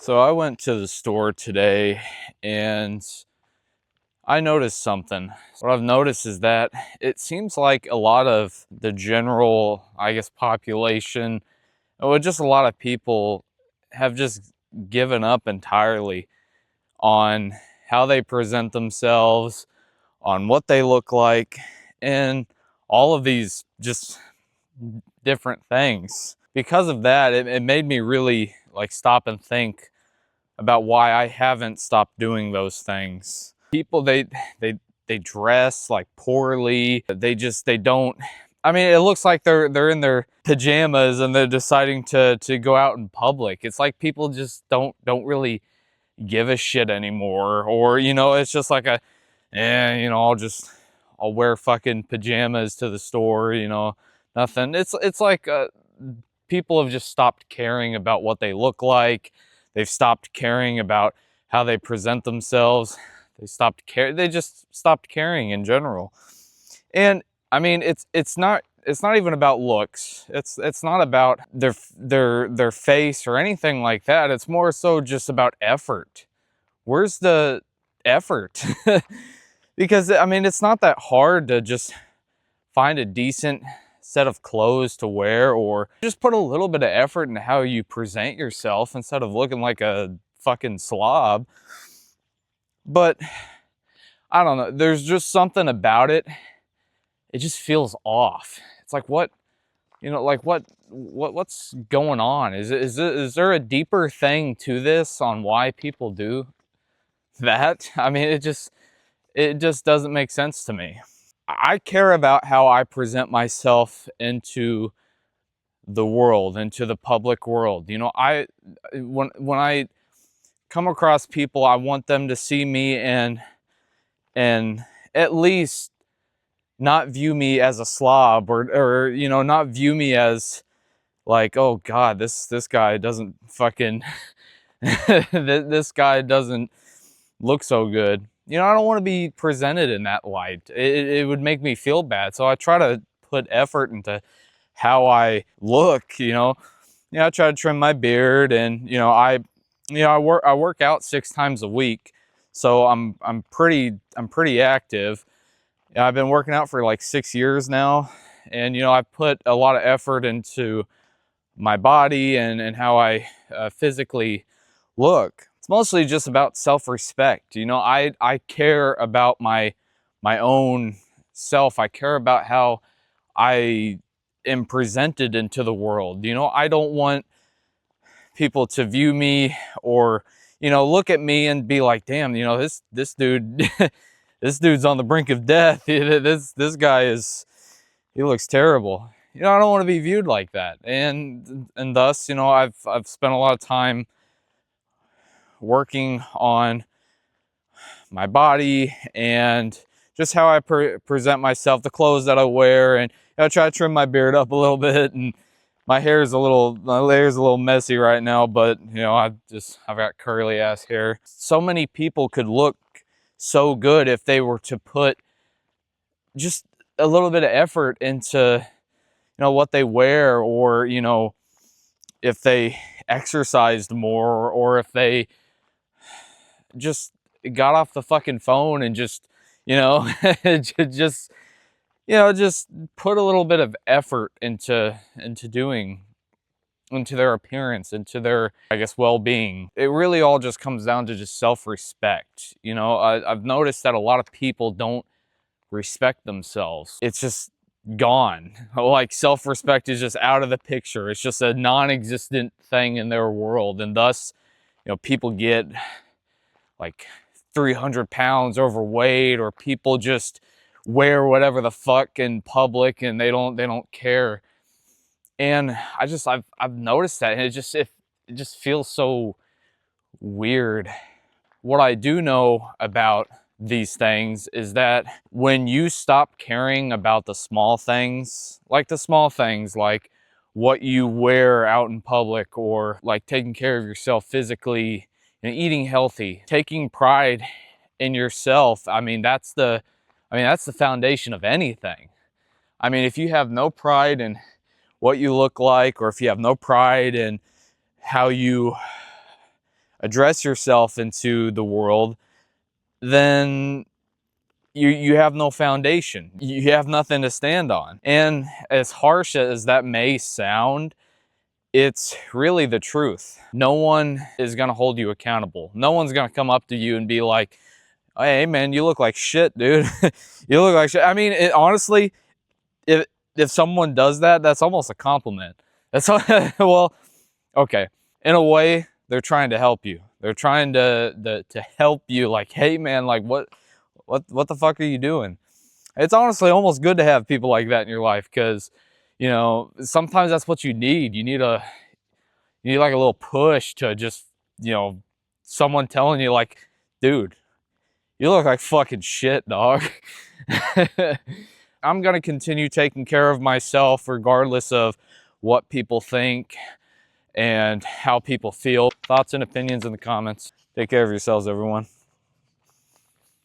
So I went to the store today and I noticed something. What I've noticed is that it seems like a lot of the general, population, or just a lot of people have just given up entirely on how they present themselves, on what they look like, and all of these just different things. Because of that, it made me really stop and think about why I haven't stopped doing those things. People they dress like poorly. They don't. I mean, it looks like they're in their pajamas and they're deciding to go out in public. It's like people just don't really give a shit anymore, or it's just like I'll wear fucking pajamas to the store. Nothing. It's like people have just stopped caring about what they look like. They've stopped caring about how they present themselves. They just stopped caring in general. And I mean, it's not even about looks. It's not about their face or anything like that. It's more so just about effort. Where's the effort? Because I mean, it's not that hard to just find a decent set of clothes to wear, or just put a little bit of effort in how you present yourself instead of looking like a fucking slob. But I don't know, there's just something about it. It just feels off. It's like, what's going on? Is there a deeper thing to this on why people do that? I mean, it just doesn't make sense to me. I care about how I present myself into the world, into the public world. When I come across people, I want them to see me and at least not view me as a slob, or not view me as like, oh god, this guy doesn't fucking this guy doesn't look so good. I don't want to be presented in that light. It would make me feel bad. So I try to put effort into how I look. I try to trim my beard, and I work out 6 times a week, so I'm pretty active. I've been working out for like 6 years now, and I've put a lot of effort into my body and how I physically look. It's mostly just about self-respect. I care about my own self. I care about how I am presented into the world. I don't want people to view me, or look at me and be like, damn, this dude this dude's on the brink of death. This guy he looks terrible. I don't want to be viewed like that. And thus, I've spent a lot of time working on my body and just how I present myself, the clothes that I wear, and I try to trim my beard up a little bit, and my hair's a little messy right now, but I've got curly ass hair. So many people could look so good if they were to put just a little bit of effort into what they wear, or if they exercised more, or if they just got off the fucking phone and just just just put a little bit of effort into their appearance, into their, I guess, well-being. It really all just comes down to just self-respect. I've noticed that a lot of people don't respect themselves. It's just gone. Like, self-respect is just out of the picture. It's just a non-existent thing in their world, and thus people get like 300 pounds overweight, or people just wear whatever the fuck in public and they don't care. And I've noticed that, and it just feels so weird. What I do know about these things is that when you stop caring about the small things, like what you wear out in public, or like taking care of yourself physically and eating healthy, taking pride in yourself, that's the foundation of anything. I mean, if you have no pride in what you look like, or if you have no pride in how you address yourself into the world, then you have no foundation. You have nothing to stand on. And as harsh as that may sound, it's really the truth. No one is gonna hold you accountable. No one's gonna come up to you and be like, hey man, you look like shit, dude. You look like shit. I mean, honestly, if someone does that, that's almost a compliment. That's well, okay. In a way, they're trying to help you. They're trying to help you. Like, hey man, like what the fuck are you doing? It's honestly almost good to have people like that in your life, because you know sometimes that's what you need. You need like a little push to just, you know, someone telling you like, dude, you look like fucking shit, dog. I'm gonna continue taking care of myself regardless of what people think and how people feel. Thoughts and opinions in the comments. Take care of yourselves, everyone.